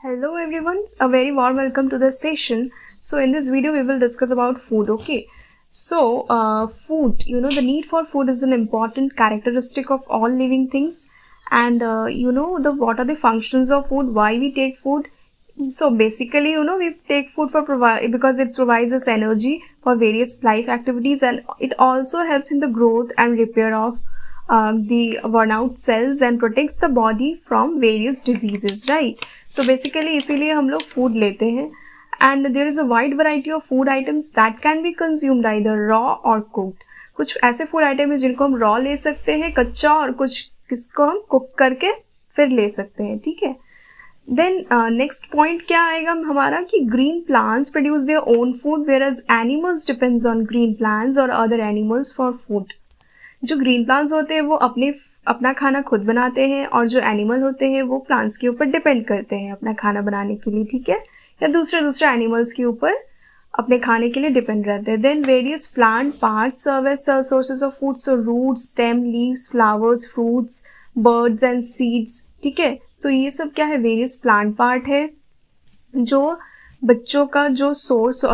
Hello everyone, a very warm welcome to the session. So in this video we will discuss about food. Okay, so food, the need for food is an important characteristic of all living things. And what are the functions of food, why we take food. So basically, we take food because it provides us energy for various life activities, and it also helps in the growth and repair of the worn out cells and protects the body from various diseases, right? So basically इसीलिए हम लोग food लेते हैं, and there is a wide variety of food items that can be consumed either raw or cooked. कुछ ऐसे food item हैं जिनको हम raw ले सकते हैं कच्चा, और कुछ किसको हम cook करके फिर ले सकते हैं, ठीक है. Then next point क्या आएगा हमारा कि green plants produce their own food whereas animals depends on green plants or other animals for food. जो ग्रीन प्लांट्स होते हैं वो अपना खाना खुद बनाते हैं, और जो एनिमल होते हैं वो प्लांट्स के ऊपर डिपेंड करते हैं अपना खाना बनाने के लिए, ठीक है, या दूसरे एनिमल्स के ऊपर अपने खाने के लिए डिपेंड रहते हैं. Then various plant parts serve as sources of food, so roots, stem, leaves, flowers, fruits, buds and seeds, ठीक है. तो ये सब क्या है, वेरियस प्लांट पार्ट है जो बच्चों का जो सोर्स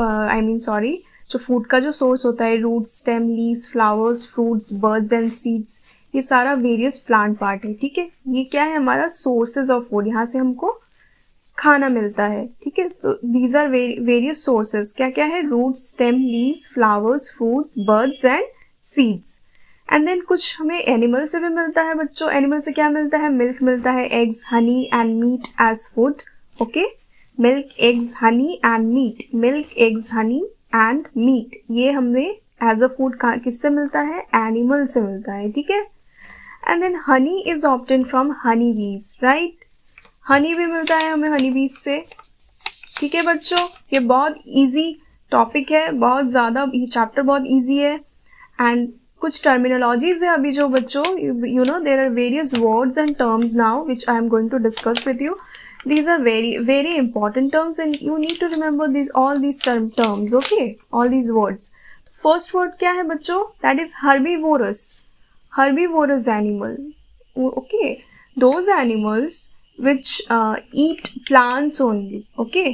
जो फूड का जो सोर्स होता है, root, stem, leaves, flowers, fruits, buds and seeds, ये सारा वेरियस प्लांट पार्ट है, ठीक है. ये क्या है हमारा सोर्सेज ऑफ फूड, यहाँ से हमको खाना मिलता है, ठीक है. तो दीज आर वेरियस सोर्सेज, क्या क्या है, root, stem, leaves, flowers, fruits, buds and seeds. And then कुछ हमें एनिमल से भी मिलता है बच्चों. एनिमल से क्या मिलता है, मिल्क मिलता है, eggs, honey and meat as food. Okay, milk, eggs, honey and meat. Milk, eggs, honey and meat, ये हमें एज अ फूड किससे मिलता है, एनिमल से मिलता है, ठीक है. And then honey is obtain from honey bees, right. Honey भी मिलता है हमें हनी बीज से, ठीक है बच्चों. ये बहुत इजी टॉपिक है, बहुत ज़्यादा, ये चैप्टर बहुत इजी है. एंड कुछ टर्मिनोलॉजीज है अभी जो बच्चों, there are various words and terms now which I am going to discuss with you. These are very important terms and you need to remember all these terms, okay, all these words. First word क्या है बच्चों, that is herbivorous. Herbivorous animal, okay, those animals which eat plants only, okay,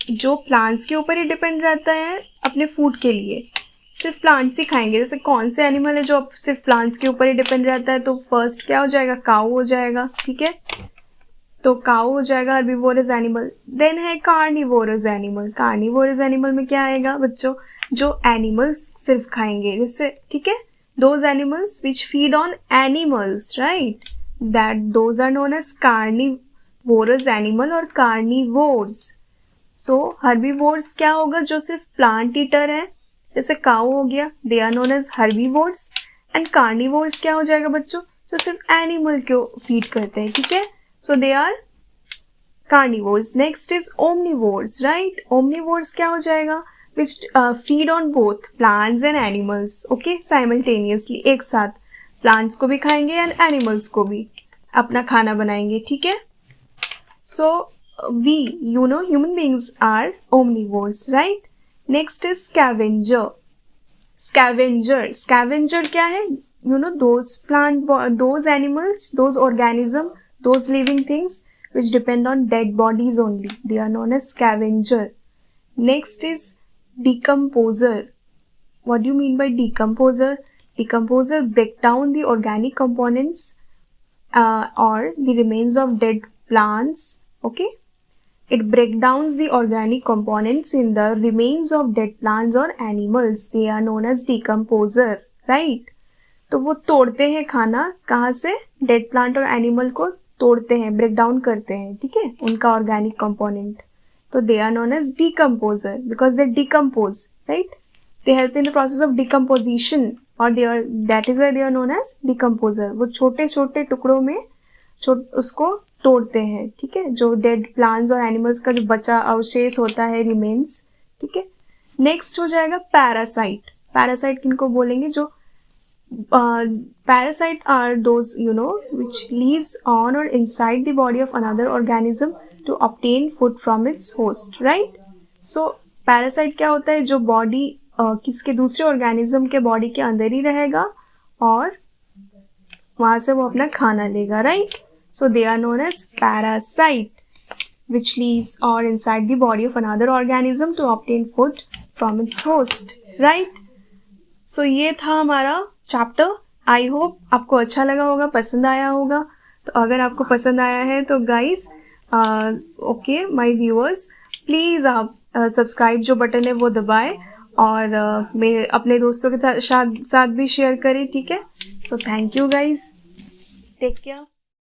जो plants के ऊपर ही depend रहता है अपने food के लिए, सिर्फ प्लांट्स ही खाएंगे. जैसे कौन से एनिमल है जो सिर्फ प्लांट्स के ऊपर ही डिपेंड रहता है, तो फर्स्ट क्या हो जाएगा, काऊ हो जाएगा, ठीक है. तो काऊ हो जाएगा हर्बीवोरस एनिमल. देन है कार्निवोरस एनिमल. कार्निवोरस एनिमल में क्या आएगा बच्चों, जो एनिमल्स सिर्फ खाएंगे, जैसे, ठीक है, those animals which feed on animals, right, that those are known as carnivorous animal और कार्निवोर्स. सो हर्बीवोर्स क्या होगा, जो सिर्फ प्लांट ईटर है, जैसे काऊ हो गया, they are known as herbivores. And carnivores क्या हो जाएगा बच्चों, जो सिर्फ एनिमल को फीड करते हैं, ठीक है. So they are carnivores. Next is omnivores, right? Omnivores क्या हो जाएगा, which feed on both plants and animals, okay, simultaneously, एक साथ plants को भी खाएंगे and animals को भी अपना खाना बनाएंगे, ठीक है. So we, human beings are omnivores, right? Next is scavenger. Scavenger क्या है, those animals, those organisms, those living things which depend on dead bodies only, they are known as scavenger. Next is decomposer. What do you mean by decomposer? Decomposer break down the organic components or the remains of dead plants, okay. It break downs the organic components in the remains of dead plants or animals, they are known as decomposer, right. तो वो तोड़ते हैं खाना, कहाँ से, dead plant और animal को तोड़ते हैं, ब्रेक डाउन करते हैं, ठीक है, उनका ऑर्गेनिक कंपोनेंट. तो they are known as decomposer because they decompose, right, they help in the process of decomposition, और that is why they are known as decomposer. वो छोटे छोटे टुकड़ों में उसको तोड़ते हैं, ठीक है, जो डेड प्लांट्स और एनिमल्स का जो बचा अवशेष होता है, रिमेन्स, ठीक है. नेक्स्ट हो जाएगा पैरासाइट. पैरासाइट किनको बोलेंगे, जो parasite are those which lives on or inside the body of another organism to obtain food from its host, right. So parasite क्या होता है, जो बॉडी किसके, दूसरे ऑर्गेनिज्म के बॉडी के अंदर ही रहेगा और वहां से वो अपना खाना लेगा, right. So they are known as parasite. which lives or inside the body of another organism to obtain food from its host, right? So ये था हमारा चैप्टर. आई होप आपको अच्छा लगा होगा, पसंद आया होगा. तो अगर आपको पसंद आया है तो guys, okay my viewers, please आप सब्सक्राइब जो बटन है वो दबाएं और मेरे अपने दोस्तों के साथ भी शेयर करें, ठीक है? So thank you guys, take care.